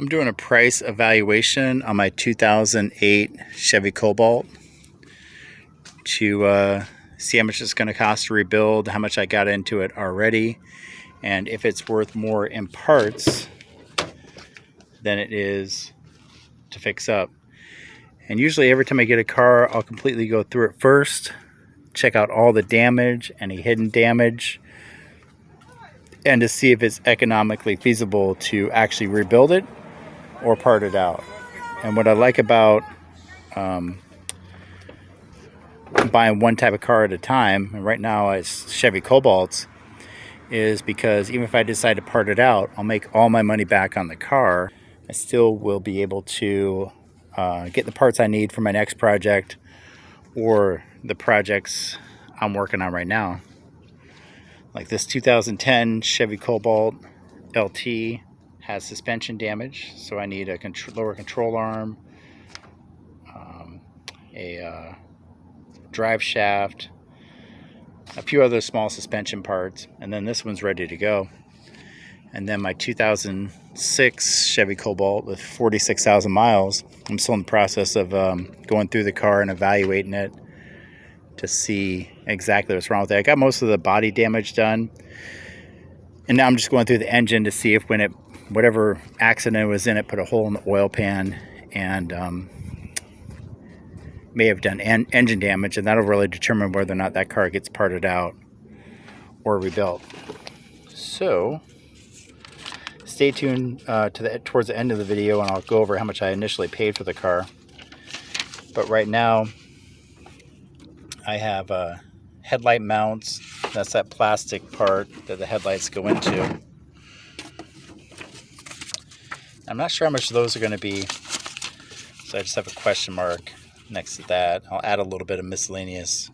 I'm doing a price evaluation on my 2008 Chevy Cobalt to see how much it's going to cost to rebuild, how much I got into it already, and if it's worth more in parts than it is to fix up. And usually every time I get a car, I'll completely go through it first, check out all the damage, any hidden damage, and to see if it's economically feasible to actually rebuild it or part it out. And what I like about buying one type of car at a time, and right now it's Chevy Cobalts, is because even if I decide to part it out, I'll make all my money back on the car. I still will be able to get the parts I need for my next project or the projects I'm working on right now. Like this 2010 Chevy Cobalt LT has suspension damage, so I need a lower control arm, a drive shaft, a few other small suspension parts, and then this one's ready to go. And then my 2006 Chevy Cobalt with 46,000 miles, I'm still in the process of going through the car and evaluating it to see exactly what's wrong with it. I got most of the body damage done, and now I'm just going through the engine to see if whatever accident was in it put a hole in the oil pan and may have done engine damage, and that'll really determine whether or not that car gets parted out or rebuilt. So stay tuned towards the end of the video, and I'll go over how much I initially paid for the car. But right now I have headlight mounts. That's that plastic part that the headlights go into. I'm not sure how much those are going to be, so I just have a question mark next to that. I'll add a little bit of miscellaneous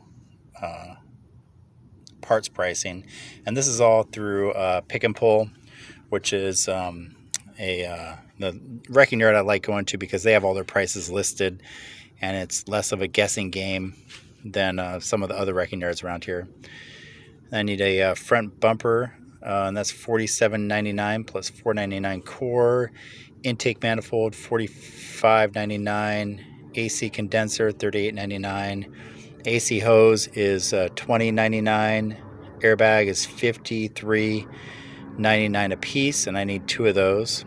parts pricing, and this is all through Pick and Pull, which is the wrecking yard I like going to because they have all their prices listed, and it's less of a guessing game than some of the other wrecking yards around here. I need a front bumper, and that's $47.99 plus $4.99 core. Intake manifold $45.99. AC condenser $38.99. AC hose is $20.99. Airbag is $53.99 a piece, and I need 2 of those.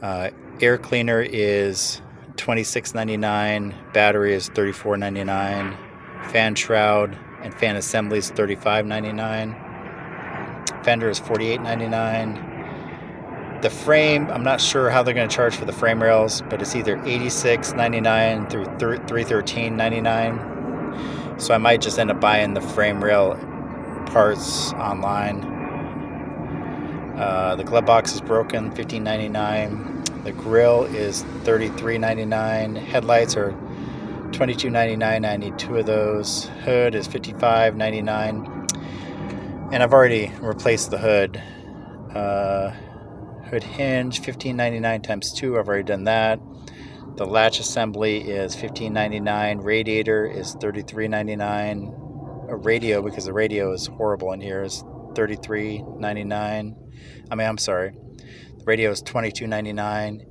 Air cleaner is $26.99. Battery is $34.99. Fan shroud and fan assembly is $35.99. Fender is $48.99. The frame, I'm not sure how they're going to charge for the frame rails, but it's either $86.99 through $313.99. So I might just end up buying the frame rail parts online. The glove box is broken, $15.99. The grill is $33.99. Headlights are $22.99. I need 2 of those. Hood is $55.99. And I've already replaced the hood. Hood hinge, $15.99 times 2. I've already done that. The latch assembly is $15.99. Radiator is $33.99. A radio, because the radio is horrible in here, is $33.99. I'm sorry. The radio is $22.99.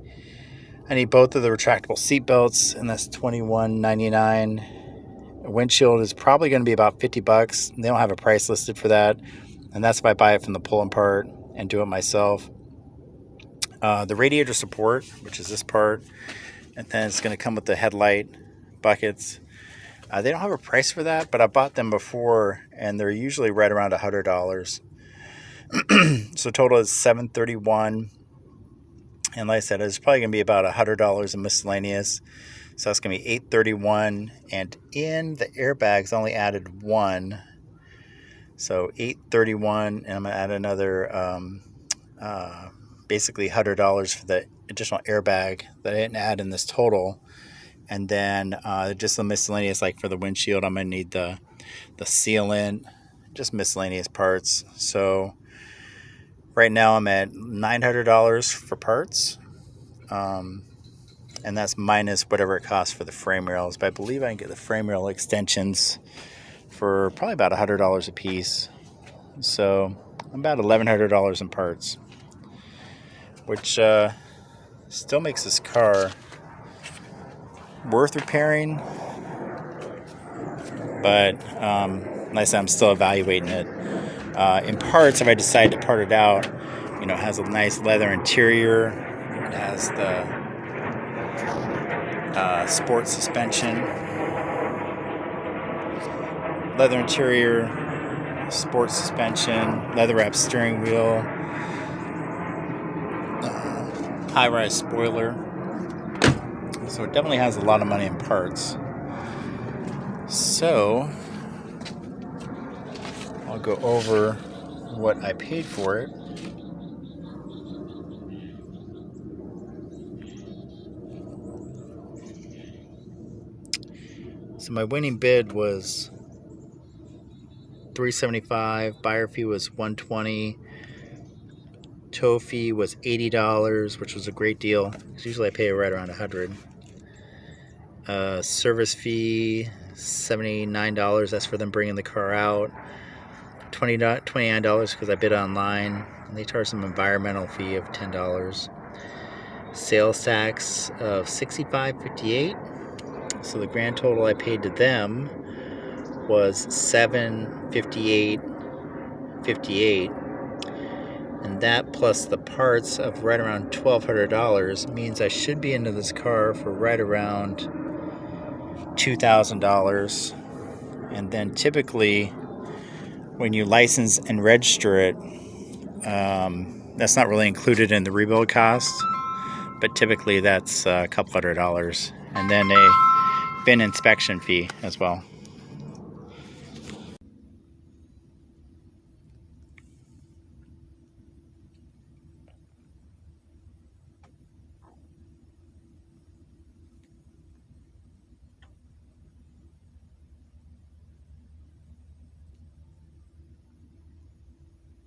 I need both of the retractable seat belts, and that's $21.99. A windshield is probably going to be about $50. They don't have a price listed for that, and that's if I buy it from the pull-in part and do it myself. The radiator support, which is this part, and then it's going to come with the headlight buckets. They don't have a price for that, but I bought them before, and they're usually right around $100. So total is $731, and like I said, it's probably going to be about $100 in miscellaneous. So that's going to be $831, and in the airbags I only added 1, so $831, and I'm going to add another basically $100 for the additional airbag that I didn't add in this total. And then just the miscellaneous, like for the windshield, I'm going to need the sealant, just miscellaneous parts. So right now I'm at $900 for parts, and that's minus whatever it costs for the frame rails. But I believe I can get the frame rail extensions for probably about $100 a piece. So about $1,100 in parts, which Still makes this car worth repairing, but like I said, I'm still evaluating it. In parts, if I decide to part it out, you know, it has a nice leather interior. It has the sport suspension, leather interior, sport suspension, leather wrapped steering wheel, high-rise spoiler. So it definitely has a lot of money in parts. So I'll go over what I paid for it. So my winning bid was $375, buyer fee was $120, tow fee was $80, which was a great deal because usually I pay right around $100. Service fee $79, that's for them bringing the car out. $29 because I bid online, and they charge some environmental fee of $10. Sales tax of $65.58. So the grand total I paid to them was $758.58, and that plus the parts of right around $1,200 means I should be into this car for right around $2,000. And then typically when you license and register it, that's not really included in the rebuild cost, but typically that's a couple $100, and then a VIN inspection fee as well.